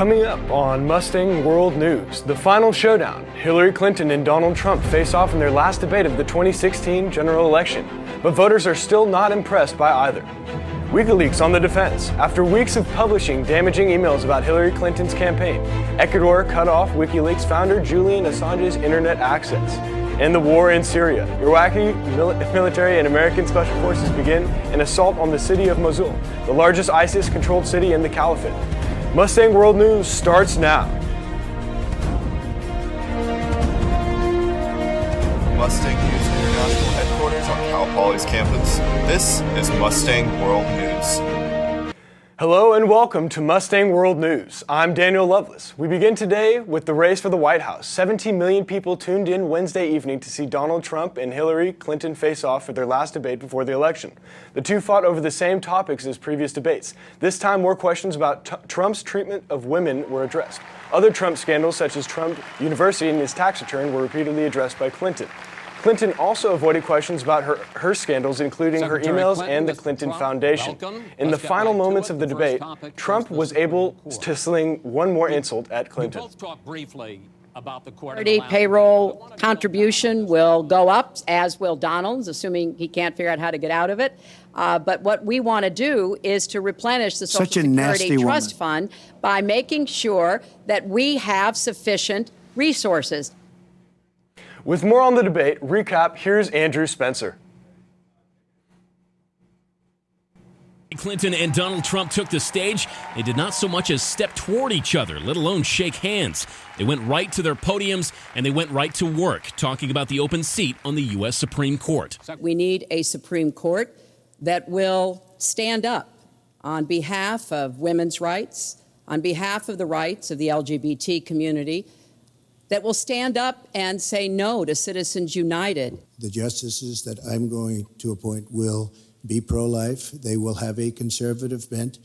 Coming up on Mustang World News, the final showdown. Hillary Clinton and Donald Trump face off in their last debate of the 2016 general election, but voters are still not impressed by either. WikiLeaks on the defense. After weeks of publishing damaging emails about Hillary Clinton's campaign, Ecuador cut off WikiLeaks founder Julian Assange's internet access. And the war in Syria. Iraqi military and American special forces begin an assault on the city of Mosul, the largest ISIS-controlled city in the Caliphate. Mustang World News starts now. Mustang News International Headquarters on Cal Poly's campus. This is Mustang World News. Hello and welcome to Mustang World News. I'm Daniel Loveless. We begin today with the race for the White House. 17 million people tuned in Wednesday evening to see Donald Trump and Hillary Clinton face off for their last debate before the election. The two fought over the same topics as previous debates. This time, more questions about Trump's treatment of women were addressed. Other Trump scandals, such as Trump University and his tax return, were repeatedly addressed by Clinton. Clinton also avoided questions about her scandals, including her emails and the Clinton Foundation. In the final moments of the debate, Trump was able to sling one more insult at Clinton. The payroll contribution will go up, as will Donald's, assuming he can't figure out how to get out of it. But what we want to do is to replenish the Social Security Trust Fund by making sure that we have sufficient resources. With more on the debate, recap, here's Andrew Spencer. Clinton and Donald Trump took the stage. They did not so much as step toward each other, let alone shake hands. They went right to their podiums and they went right to work, talking about the open seat on the U.S. Supreme Court. We need a Supreme Court that will stand up on behalf of women's rights, on behalf of the rights of the LGBT community, that will stand up and say no to Citizens United. The justices that I'm going to appoint will be pro-life. They will have a conservative bent.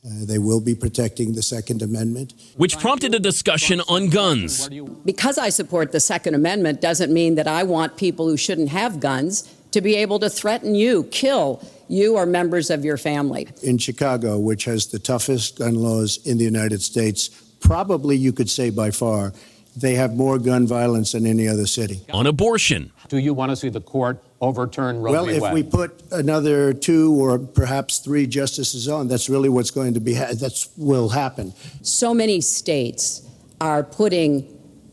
They will be protecting the Second Amendment. Which prompted a discussion on guns. Because I support the Second Amendment doesn't mean that I want people who shouldn't have guns to be able to threaten you, kill you or members of your family. In Chicago, which has the toughest gun laws in the United States, probably you could say by far, they have more gun violence than any other city. On abortion. Do you want to see the court overturn Roe v. Wade? Well, if we put another 2 or perhaps 3 justices on, that's really what's going to be, that will happen. So many states are putting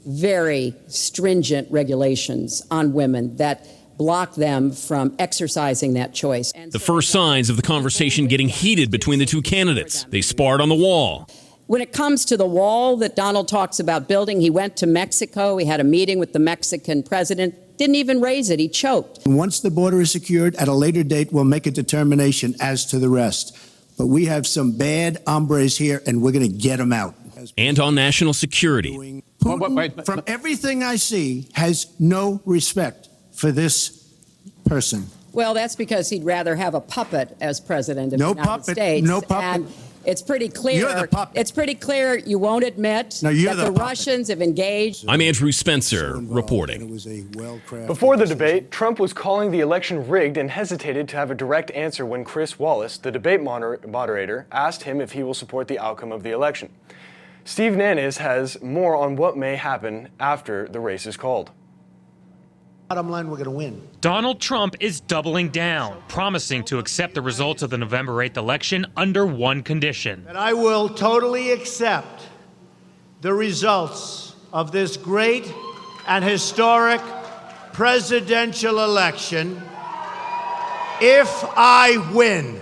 very stringent regulations on women that block them from exercising that choice. The first signs of the conversation getting heated between the two candidates. They sparred on the wall. When it comes to the wall that Donald talks about building, he went to Mexico. He had a meeting with the Mexican president. Didn't even raise it. He choked. Once the border is secured, at a later date, we'll make a determination as to the rest. But we have some bad hombres here, and we're going to get them out. And on national security. Putin, from everything I see, has no respect for this person. Well, that's because he'd rather have a puppet as president of the United States. No puppet. And it's pretty clear. You're the puppet. It's pretty clear you won't admit that the Russians have engaged. I'm Andrew Spencer reporting. Before the debate, Trump was calling the election rigged and hesitated to have a direct answer when Chris Wallace, the debate moderator, asked him if he will support the outcome of the election. Steve Nannis has more on what may happen after the race is called. Bottom line, we're going to win. Donald Trump is doubling down, promising to accept the results of the November 8th election under one condition. That I will totally accept the results of this great and historic presidential election if I win.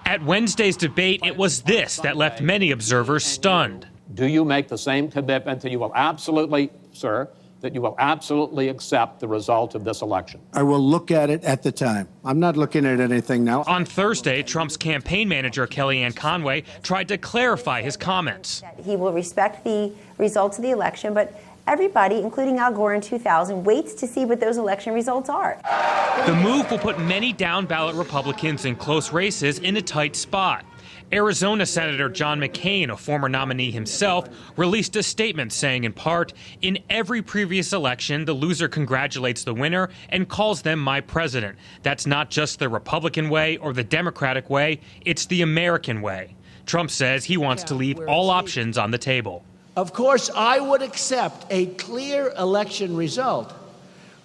At Wednesday's debate, it was this that left many observers stunned. Do you make the same commitment that you will absolutely, sir, that you will absolutely accept the result of this election? I will look at it at the time. I'm not looking at anything now. On Thursday, Trump's campaign manager, Kellyanne Conway, tried to clarify his comments. He will respect the results of the election, but everybody, including Al Gore in 2000, waits to see what those election results are. The move will put many down-ballot Republicans in close races in a tight spot. Arizona Senator John McCain, a former nominee himself, released a statement saying, in part, in every previous election, the loser congratulates the winner and calls them my president. That's not just the Republican way or the Democratic way, it's the American way. Trump says he wants to leave all options on the table. Of course, I would accept a clear election result,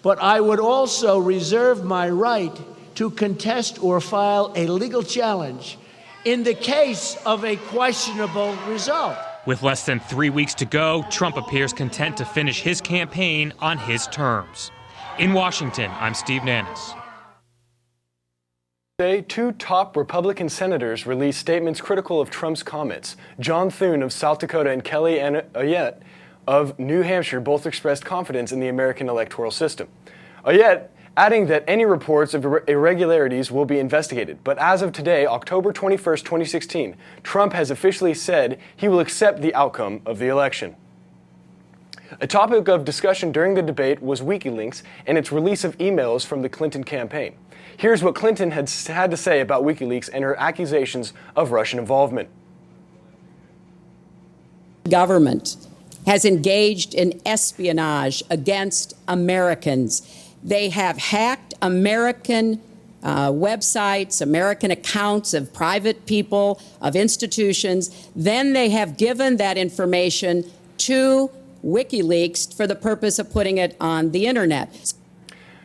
but I would also reserve my right to contest or file a legal challenge in the case of a questionable result. With less than 3 weeks to go, Trump appears content to finish his campaign on his terms. In Washington, I'm Steve Nannis. Today, two top Republican senators released statements critical of Trump's comments. John Thune of South Dakota and Kelly Ayotte of New Hampshire both expressed confidence in the American electoral system. Ayotte adding that any reports of irregularities will be investigated. But as of today, October 21st, 2016, Trump has officially said he will accept the outcome of the election. A topic of discussion during the debate was WikiLeaks and its release of emails from the Clinton campaign. Here's what Clinton had to say about WikiLeaks and her accusations of Russian involvement. Government has engaged in espionage against Americans. They have hacked American websites, American accounts of private people, of institutions. Then they have given that information to WikiLeaks for the purpose of putting it on the internet.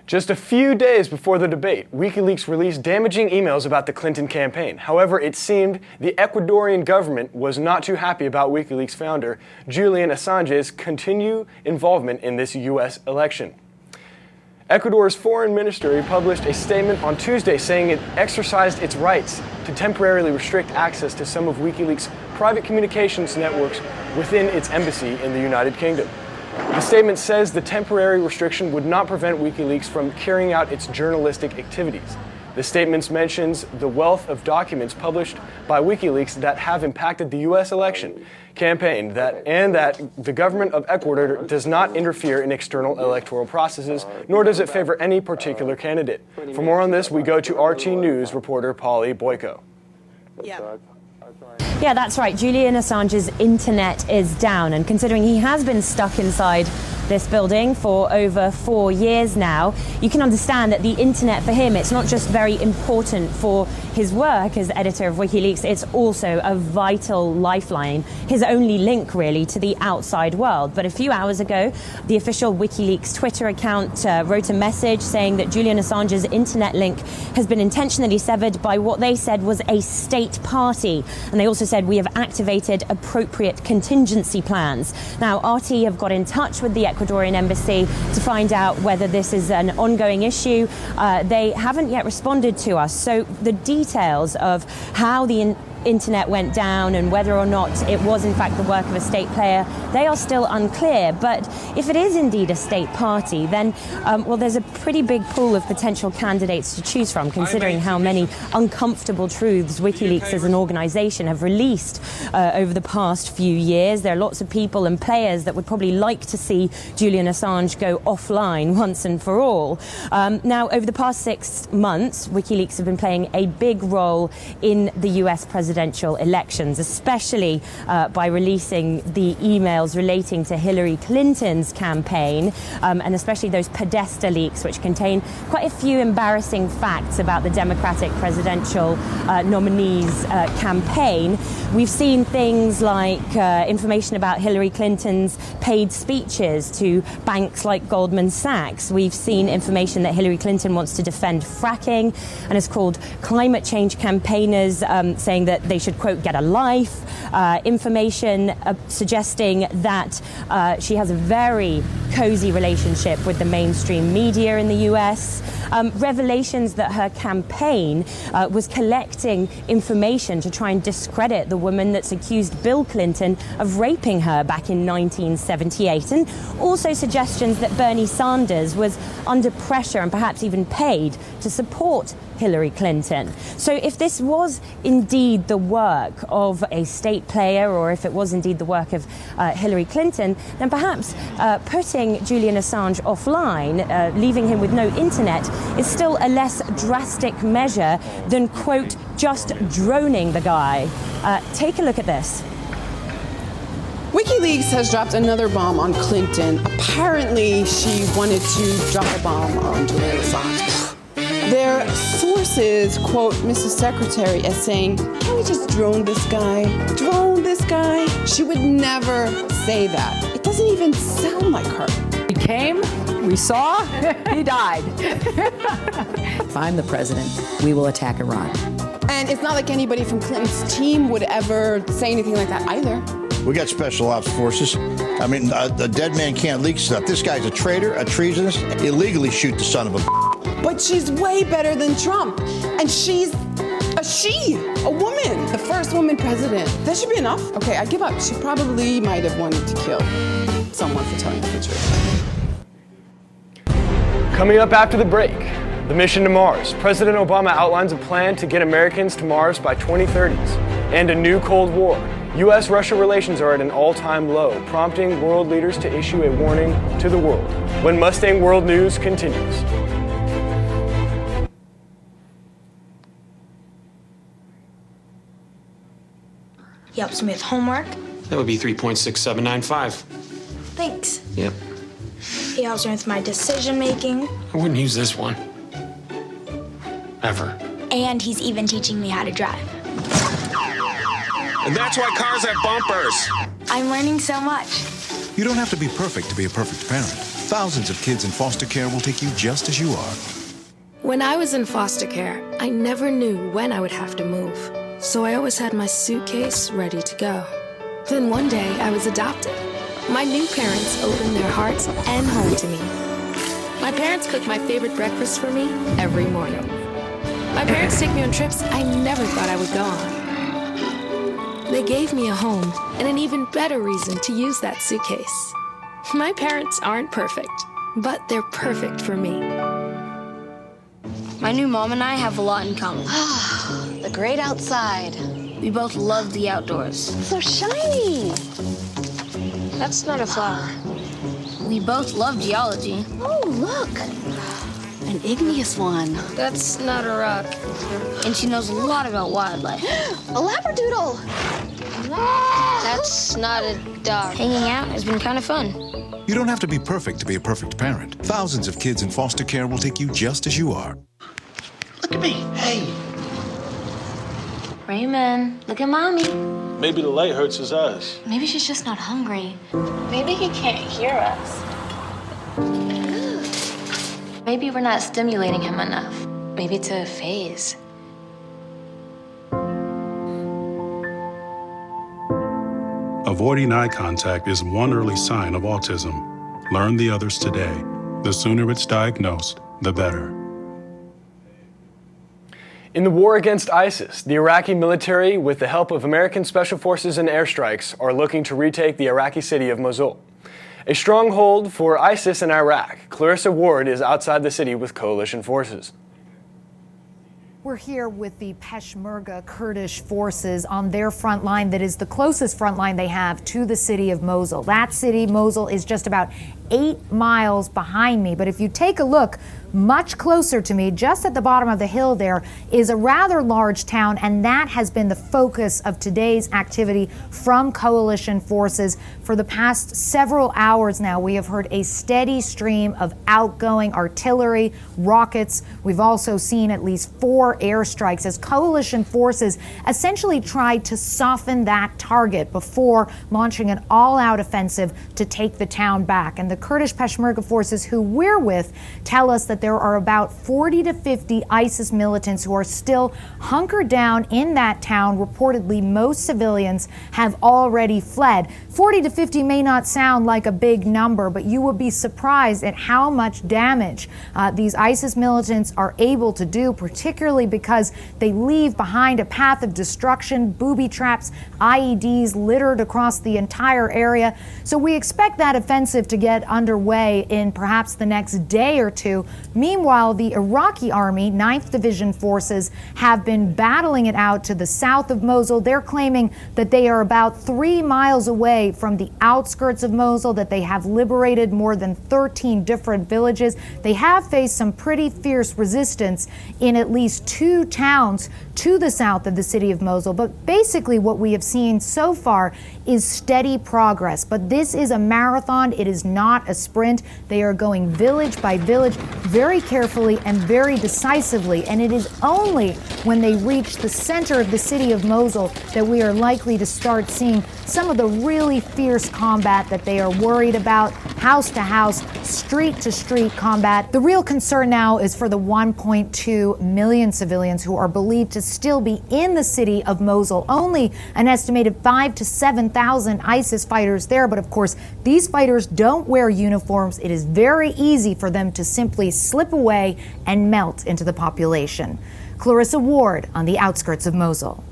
Just a few days before the debate, WikiLeaks released damaging emails about the Clinton campaign. However, it seemed the Ecuadorian government was not too happy about WikiLeaks founder Julian Assange's continued involvement in this U.S. election. Ecuador's foreign ministry published a statement on Tuesday saying it exercised its rights to temporarily restrict access to some of WikiLeaks' private communications networks within its embassy in the United Kingdom. The statement says the temporary restriction would not prevent WikiLeaks from carrying out its journalistic activities. The statement mentions the wealth of documents published by WikiLeaks that have impacted the U.S. election campaign and that the government of Ecuador does not interfere in external electoral processes, nor does it favor any particular candidate. For more on this, we go to RT News reporter Polly Boyko. Yeah, that's right. Julian Assange's internet is down, and considering he has been stuck inside this building for over 4 years now, you can understand that the internet for him, it's not just very important for his work as editor of WikiLeaks, it's also a vital lifeline, his only link really to the outside world. But a few hours ago, the official WikiLeaks Twitter account wrote a message saying that Julian Assange's internet link has been intentionally severed by what they said was a state party. And they also said, we have activated appropriate contingency plans. Now, RT have got in touch with the Ecuadorian embassy to find out whether this is an ongoing issue. They haven't yet responded to us. So the details of how the internet went down and whether or not it was in fact the work of a state player, they are still unclear. But if it is indeed a state party, then well, there's a pretty big pool of potential candidates to choose from, considering how many uncomfortable truths WikiLeaks as an organization have released over the past few years. There are lots of people and players that would probably like to see Julian Assange go offline once and for all. Now, over the past 6 months, WikiLeaks have been playing a big role in the US presidential elections, especially by releasing the emails relating to Hillary Clinton's campaign, and especially those Podesta leaks, which contain quite a few embarrassing facts about the Democratic presidential nominee's campaign. We've seen things like information about Hillary Clinton's paid speeches to banks like Goldman Sachs. We've seen information that Hillary Clinton wants to defend fracking and has called climate change campaigners saying that they should, quote, get a life. Information suggesting that she has a very cozy relationship with the mainstream media in the US. Revelations that her campaign was collecting information to try and discredit the woman that's accused Bill Clinton of raping her back in 1978. And also suggestions that Bernie Sanders was under pressure and perhaps even paid to support Hillary Clinton. So if this was indeed the work of a state player, or if it was indeed the work of Hillary Clinton, then perhaps putting Julian Assange offline, leaving him with no internet, is still a less drastic measure than, quote, just droning the guy. Take a look at this. WikiLeaks has dropped another bomb on Clinton. Apparently, she wanted to drop a bomb on Julian Assange. Their sources quote Mrs. Secretary as saying, "Can we just drone this guy? Drone this guy?" She would never say that. It doesn't even sound like her. He came, we saw, he died. If I'm the president, we will attack Iran. And it's not like anybody from Clinton's team would ever say anything like that either. We got special ops forces. I mean, a dead man can't leak stuff. This guy's a traitor, a treasonous, illegally shoot the son of a. But she's way better than Trump. And she's a woman, the first woman president. That should be enough. Okay, I give up. She probably might have wanted to kill someone for telling the truth. Coming up after the break, the mission to Mars. President Obama outlines a plan to get Americans to Mars by 2030s. And a new Cold War. U.S.-Russia relations are at an all-time low, prompting world leaders to issue a warning to the world. When Mustang World News continues. He helps me with homework. That would be 3.6795. Thanks. Yep. He helps me with my decision making. I wouldn't use this one. Ever. And he's even teaching me how to drive. And that's why cars have bumpers. I'm learning so much. You don't have to be perfect to be a perfect parent. Thousands of kids in foster care will take you just as you are. When I was in foster care, I never knew when I would have to move. So I always had my suitcase ready to go. Then one day I was adopted. My new parents opened their hearts and home to me. My parents cook my favorite breakfast for me every morning. My parents take me on trips I never thought I would go on. They gave me a home and an even better reason to use that suitcase. My parents aren't perfect, but they're perfect for me. My new mom and I have a lot in common. The great outside. We both love the outdoors. So shiny. That's not a flower. We both love geology. Oh, look. An igneous one. That's not a rock. And she knows a lot about wildlife. A labradoodle. That's not a dog. Hanging out has been kind of fun. You don't have to be perfect to be a perfect parent. Thousands of kids in foster care will take you just as you are. Look at me. Hey. Raymond, look at Mommy. Maybe the light hurts his eyes. Maybe she's just not hungry. Maybe he can't hear us. Maybe we're not stimulating him enough. Maybe it's a phase. Avoiding eye contact is one early sign of autism. Learn the others today. The sooner it's diagnosed, the better. In the war against ISIS, the Iraqi military, with the help of American special forces and airstrikes, are looking to retake the Iraqi city of Mosul, a stronghold for ISIS in Iraq. Clarissa Ward is outside the city with coalition forces. We're here with the Peshmerga Kurdish forces on their front line that is the closest front line they have to the city of Mosul. That city, Mosul, is just about 8 miles behind me. But if you take a look much closer to me, just at the bottom of the hill there, is a rather large town, and that has been the focus of today's activity from coalition forces. For the past several hours now, we have heard a steady stream of outgoing artillery, rockets. We've also seen at least 4 airstrikes as coalition forces essentially tried to soften that target before launching an all-out offensive to take the town back. And the Kurdish Peshmerga forces who we're with tell us that there are about 40 to 50 ISIS militants who are still hunkered down in that town. Reportedly, most civilians have already fled. 40 to 50 may not sound like a big number, but you will be surprised at how much damage these ISIS militants are able to do, particularly because they leave behind a path of destruction, booby traps, IEDs littered across the entire area. So we expect that offensive to get underway in perhaps the next day or two. Meanwhile, the Iraqi army, 9th Division forces, have been battling it out to the south of Mosul. They're claiming that they are about 3 miles away from the outskirts of Mosul, that they have liberated more than 13 different villages. They have faced some pretty fierce resistance in at least 2 towns to the south of the city of Mosul. But basically what we have seen so far is steady progress. But this is a marathon. It is not a sprint. They are going village by village, very very carefully and very decisively, and it is only when they reach the center of the city of Mosul that we are likely to start seeing some of the really fierce combat that they are worried about, house to house, street to street combat. The real concern now is for the 1.2 million civilians who are believed to still be in the city of Mosul. Only an estimated 5,000 to 7,000 ISIS fighters there, but of course, these fighters don't wear uniforms. It is very easy for them to simply slip away and melt into the population. Clarissa Ward on the outskirts of Mosul.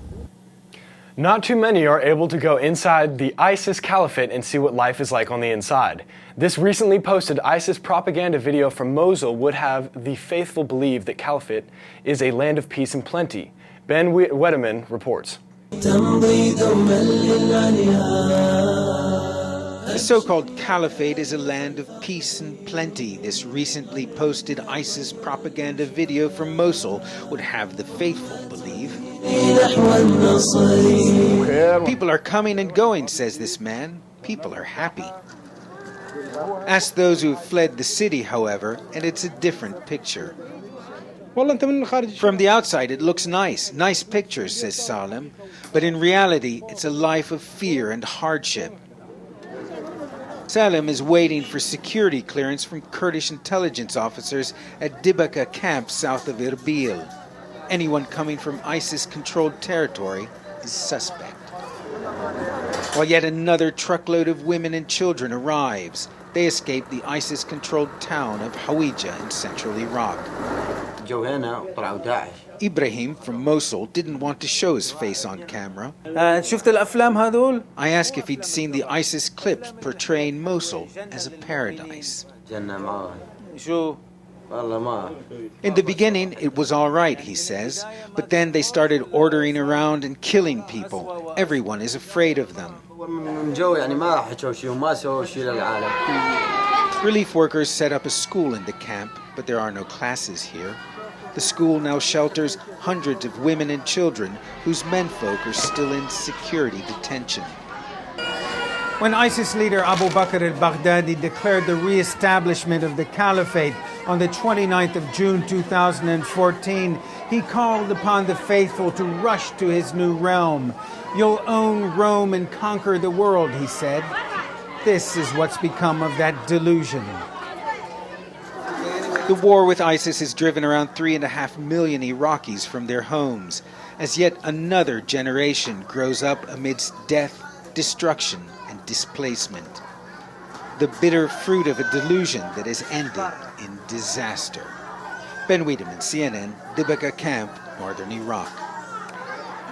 Not too many are able to go inside the ISIS caliphate and see what life is like on the inside. This recently posted ISIS propaganda video from Mosul would have the faithful believe that caliphate is a land of peace and plenty. Ben Wedeman reports. The so-called caliphate is a land of peace and plenty. This recently posted ISIS propaganda video from Mosul would have the faithful believe. People are coming and going, says this man. People are happy. Ask those who have fled the city, however, and it's a different picture. From the outside, it looks nice. Nice pictures, says Salem. But in reality, it's a life of fear and hardship. Salem is waiting for security clearance from Kurdish intelligence officers at Dibaka camp south of Erbil. Anyone coming from ISIS-controlled territory is suspect. While yet another truckload of women and children arrives, they escape the ISIS-controlled town of Hawija in central Iraq. Ibrahim from Mosul didn't want to show his face on camera. I asked if he'd seen the ISIS clips portraying Mosul as a paradise. In the beginning, it was all right, he says, but then they started ordering around and killing people. Everyone is afraid of them. Relief workers set up a school in the camp, but there are no classes here. The school now shelters hundreds of women and children whose menfolk are still in security detention. When ISIS leader Abu Bakr al-Baghdadi declared the re-establishment of the caliphate on the 29th of June 2014, he called upon the faithful to rush to his new realm. You'll own Rome and conquer the world, he said. This is what's become of that delusion. The war with ISIS has driven around 3.5 million Iraqis from their homes, as yet another generation grows up amidst death, destruction, and displacement. The bitter fruit of a delusion that has ended in disaster. Ben Wiedemann, CNN, Dibaka Camp, Northern Iraq.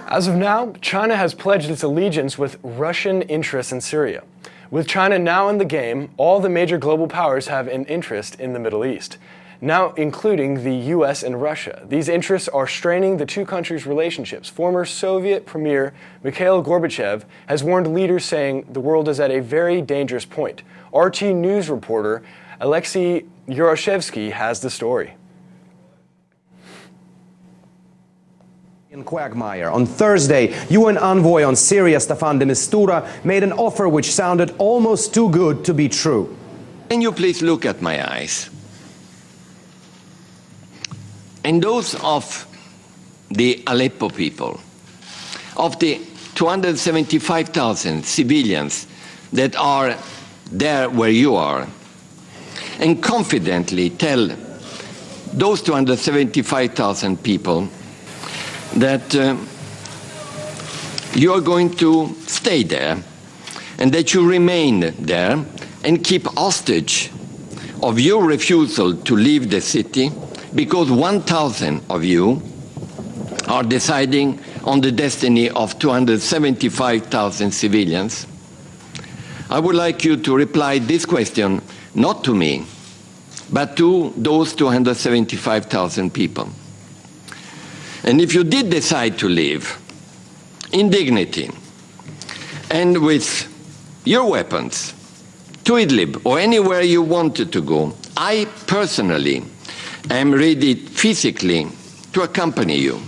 As of now, China has pledged its allegiance with Russian interests in Syria. With China now in the game, all the major global powers have an interest in the Middle East, now including the US and Russia. These interests are straining the two countries' relationships. Former Soviet Premier Mikhail Gorbachev has warned leaders, saying the world is at a very dangerous point. RT News reporter Alexei Yuroshevsky has the story. In Quagmire. On Thursday, UN envoy on Syria, Staffan de Mistura, made an offer which sounded almost too good to be true. Can you please look at my eyes? And those of the Aleppo people, of the 275,000 civilians that are there where you are, and confidently tell those 275,000 people that you are going to stay there and that you remain there and keep hostage of your refusal to leave the city because 1,000 of you are deciding on the destiny of 275,000 civilians. I would like you to reply this question not to me, but to those 275,000 people. And if you did decide to leave in dignity and with your weapons to Idlib or anywhere you wanted to go, I personally am ready physically to accompany you.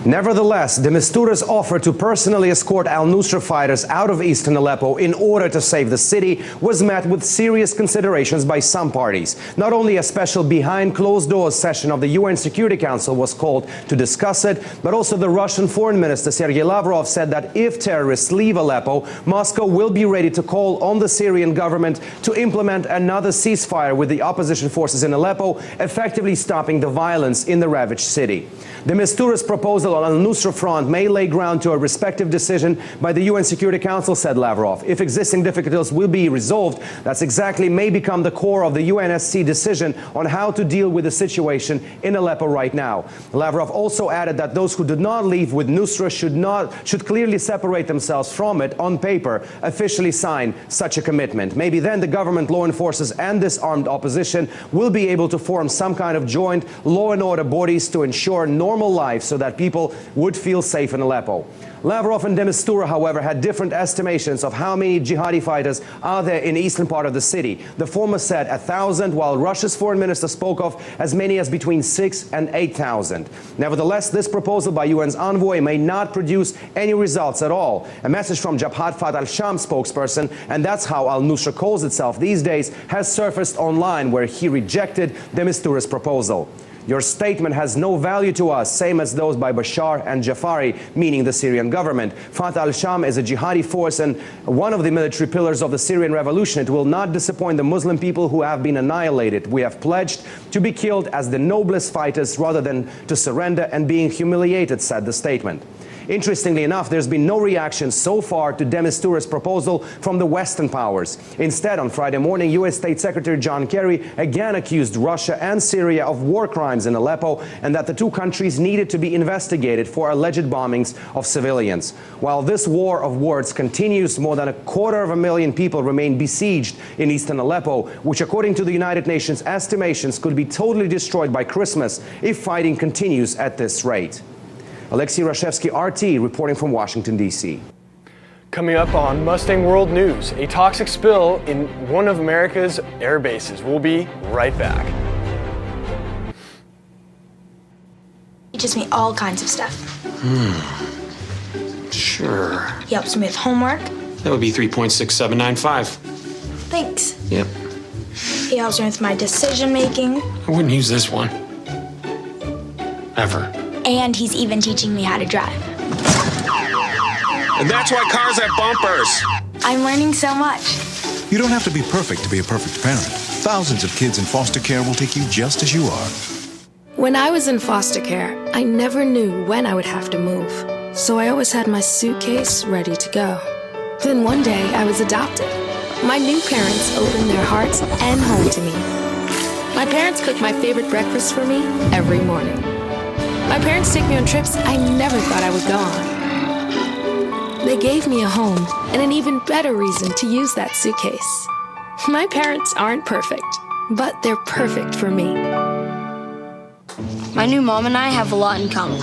Nevertheless, de Mistura's offer to personally escort al-Nusra fighters out of eastern Aleppo in order to save the city was met with serious considerations by some parties. Not only a special behind-closed-doors session of the UN Security Council was called to discuss it, but also the Russian Foreign Minister Sergei Lavrov said that if terrorists leave Aleppo, Moscow will be ready to call on the Syrian government to implement another ceasefire with the opposition forces in Aleppo, effectively stopping the violence in the ravaged city. De Mistura's proposal on al-Nusra front may lay ground to a respective decision by the UN Security Council, said Lavrov. If existing difficulties will be resolved, that's exactly may become the core of the UNSC decision on how to deal with the situation in Aleppo right now. Lavrov also added that those who did not leave with Nusra should clearly separate themselves from it on paper, officially sign such a commitment. Maybe then the government, law enforcers and this armed opposition will be able to form some kind of joint law and order bodies to ensure normal life so that people would feel safe in Aleppo. Lavrov and de Mistura, however, had different estimations of how many jihadi fighters are there in the eastern part of the city. The former said 1,000, while Russia's foreign minister spoke of as many as between 6,000 and 8,000. Nevertheless, this proposal by UN's envoy may not produce any results at all. A message from Jabhat Fatah al-Sham spokesperson, and that's how al-Nusra calls itself these days, has surfaced online, where he rejected de Mistura's proposal. Your statement has no value to us, same as those by Bashar and Jafari, meaning the Syrian government. Fatah al-Sham is a jihadi force and one of the military pillars of the Syrian revolution. It will not disappoint the Muslim people who have been annihilated. We have pledged to be killed as the noblest fighters rather than to surrender and being humiliated, said the statement. Interestingly enough, there's been no reaction so far to de Mistura's proposal from the Western powers. Instead, on Friday morning, U.S. State Secretary John Kerry again accused Russia and Syria of war crimes in Aleppo and that the two countries needed to be investigated for alleged bombings of civilians. While this war of words continues, more than 250,000 people remain besieged in eastern Aleppo, which according to the United Nations estimations could be totally destroyed by Christmas if fighting continues at this rate. Alexei Rashevsky, RT, reporting from Washington, D.C. Coming up on Mustang World News, a toxic spill in one of America's air bases. We'll be right back. He teaches me all kinds of stuff. Sure. He helps me with homework. That would be 3.6795. Thanks. Yep. He helps me with my decision making. I wouldn't use this one. Ever. And he's even teaching me how to drive. And that's why cars have bumpers. I'm learning so much. You don't have to be perfect to be a perfect parent. Thousands of kids in foster care will take you just as you are. When I was in foster care, I never knew when I would have to move. So I always had my suitcase ready to go. Then one day I was adopted. My new parents opened their hearts and home to me. My parents cook my favorite breakfast for me every morning. My parents take me on trips I never thought I would go on. They gave me a home and an even better reason to use that suitcase. My parents aren't perfect, but they're perfect for me. My new mom and I have a lot in common.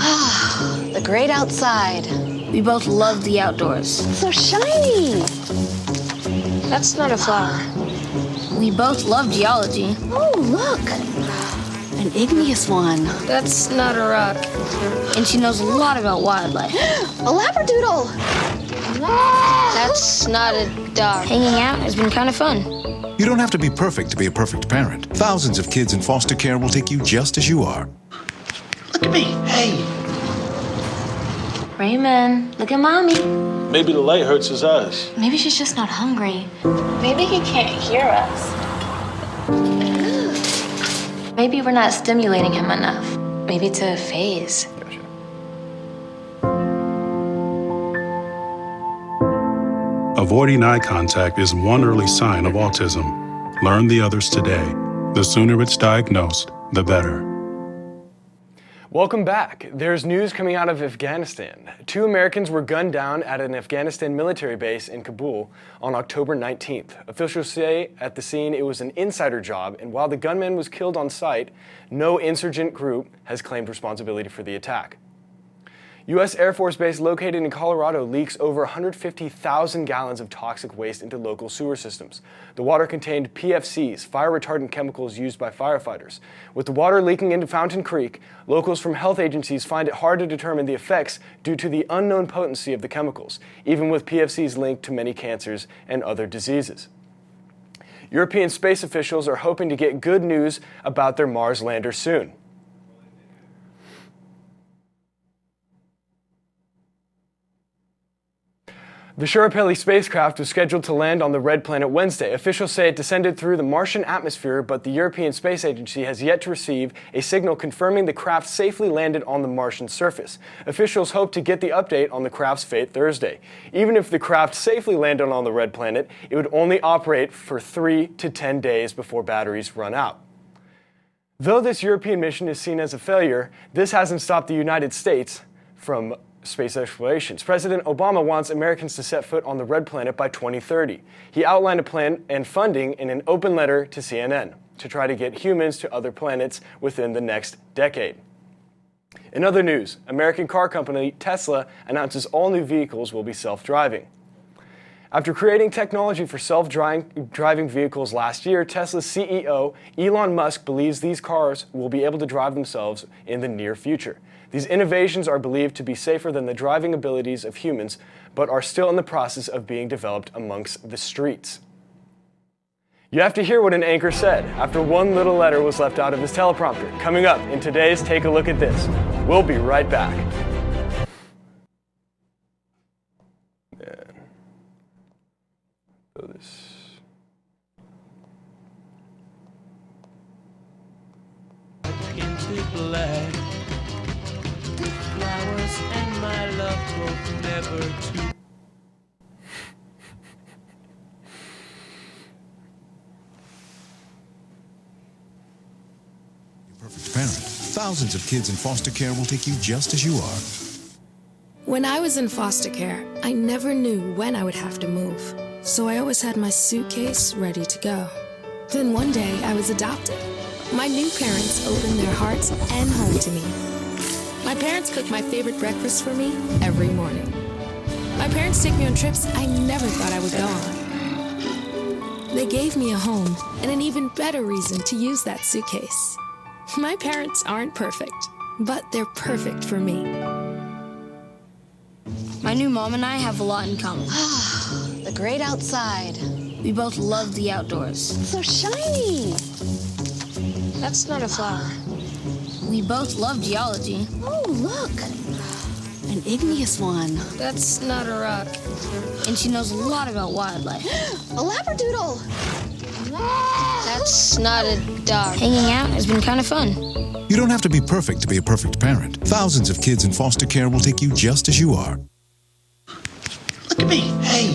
The great outside. We both love the outdoors. So shiny. That's not a flower. We both love geology. Oh, look. An igneous one. That's not a rock. And she knows a lot about wildlife. A labradoodle. That's not a dog. Hanging out has been kind of fun. You don't have to be perfect to be a perfect parent. Thousands of kids in foster care will take you just as you are. Look at me. Hey. Raymond, look at Mommy. Maybe the light hurts his eyes. Maybe she's just not hungry. Maybe he can't hear us. Maybe we're not stimulating him enough. Maybe it's a phase. Avoiding eye contact is one early sign of autism. Learn the others today. The sooner it's diagnosed, the better. Welcome back. There's news coming out of Afghanistan. 2 Americans were gunned down at an Afghanistan military base in Kabul on October 19th. Officials say at the scene it was an insider job, and while the gunman was killed on site, no insurgent group has claimed responsibility for the attack. U.S. Air Force Base located in Colorado leaks over 150,000 gallons of toxic waste into local sewer systems. The water contained PFCs, fire-retardant chemicals used by firefighters. With the water leaking into Fountain Creek, locals from health agencies find it hard to determine the effects due to the unknown potency of the chemicals, even with PFCs linked to many cancers and other diseases. European space officials are hoping to get good news about their Mars lander soon. The Shurapeli spacecraft was scheduled to land on the Red Planet Wednesday. Officials say it descended through the Martian atmosphere, but the European Space Agency has yet to receive a signal confirming the craft safely landed on the Martian surface. Officials hope to get the update on the craft's fate Thursday. Even if the craft safely landed on the Red Planet, it would only operate for 3 to 10 days before batteries run out. Though this European mission is seen as a failure, this hasn't stopped the United States from space explorations. President Obama wants Americans to set foot on the Red Planet by 2030. He outlined a plan and funding in an open letter to CNN to try to get humans to other planets within the next decade. In other news, American car company Tesla announces all new vehicles will be self-driving. After creating technology for self-driving vehicles last year, Tesla's CEO Elon Musk believes these cars will be able to drive themselves in the near future. These innovations are believed to be safer than the driving abilities of humans, but are still in the process of being developed amongst the streets. You have to hear what an anchor said after one little letter was left out of his teleprompter. Coming up in today's Take a Look at This. We'll be right back. Into black, flowers and my love hope never to. Perfect parent. Thousands of kids in foster care will take you just as you are. When I was in foster care, I never knew when I would have to move, so I always had my suitcase ready to go. Then one day, I was adopted. My new parents opened their hearts and home to me. My parents cook my favorite breakfast for me every morning. My parents take me on trips I never thought I would go on. They gave me a home and an even better reason to use that suitcase. My parents aren't perfect, but they're perfect for me. My new mom and I have a lot in common. The great outside. We both love the outdoors. It's so shiny. That's not a flower. We both love geology. Oh, look. An igneous one. That's not a rock. And she knows a lot about wildlife. A labradoodle. That's not a dog. Hanging out has been kind of fun. You don't have to be perfect to be a perfect parent. Thousands of kids in foster care will take you just as you are. Look at me. Hey.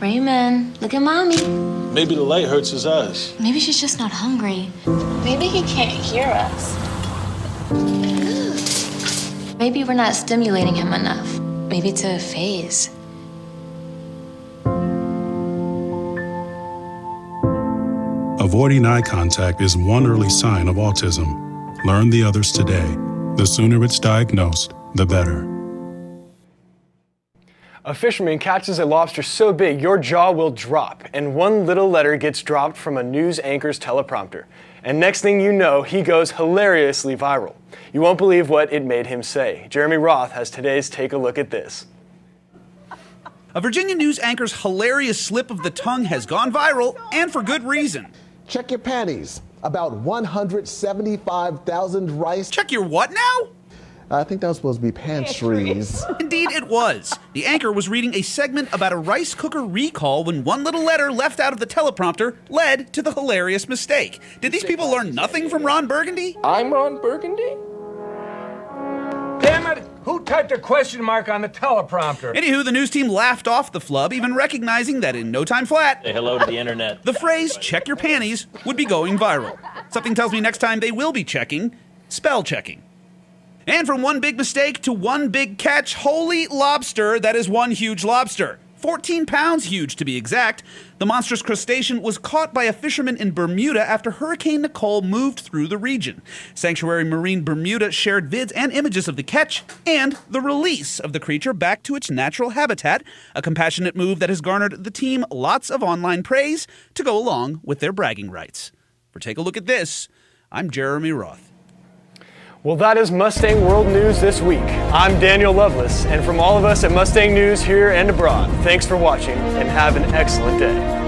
Raymond, look at Mommy. Maybe the light hurts his eyes. Maybe she's just not hungry. Maybe he can't hear us. Maybe we're not stimulating him enough. Maybe to phase. Avoiding eye contact is one early sign of autism. Learn the others today. The sooner it's diagnosed, the better. A fisherman catches a lobster so big your jaw will drop, and one little letter gets dropped from a news anchor's teleprompter. And next thing you know, he goes hilariously viral. You won't believe what it made him say. Jeremy Roth has today's Take a Look at This. A Virginia news anchor's hilarious slip of the tongue has gone viral, and for good reason. Check your panties. About 175,000 rice. Check your what now? I think that was supposed to be pantries. Indeed it was. The anchor was reading a segment about a rice cooker recall when one little letter left out of the teleprompter led to the hilarious mistake. Did these people learn nothing from Ron Burgundy? I'm Ron Burgundy? Damn it! Who typed a question mark on the teleprompter? Anywho, the news team laughed off the flub, even recognizing that in no time flat, Say hello to the internet. The phrase, check your panties, would be going viral. Something tells me next time they will be checking, spell checking. And from one big mistake to one big catch, holy lobster, that is one huge lobster. 14 pounds huge to be exact. The monstrous crustacean was caught by a fisherman in Bermuda after Hurricane Nicole moved through the region. Sanctuary Marine Bermuda shared vids and images of the catch and the release of the creature back to its natural habitat, a compassionate move that has garnered the team lots of online praise to go along with their bragging rights. For Take a Look at This, I'm Jeremy Roth. Well, that is Mustang World News this week. I'm Daniel Loveless, and from all of us at Mustang News here and abroad, thanks for watching and have an excellent day.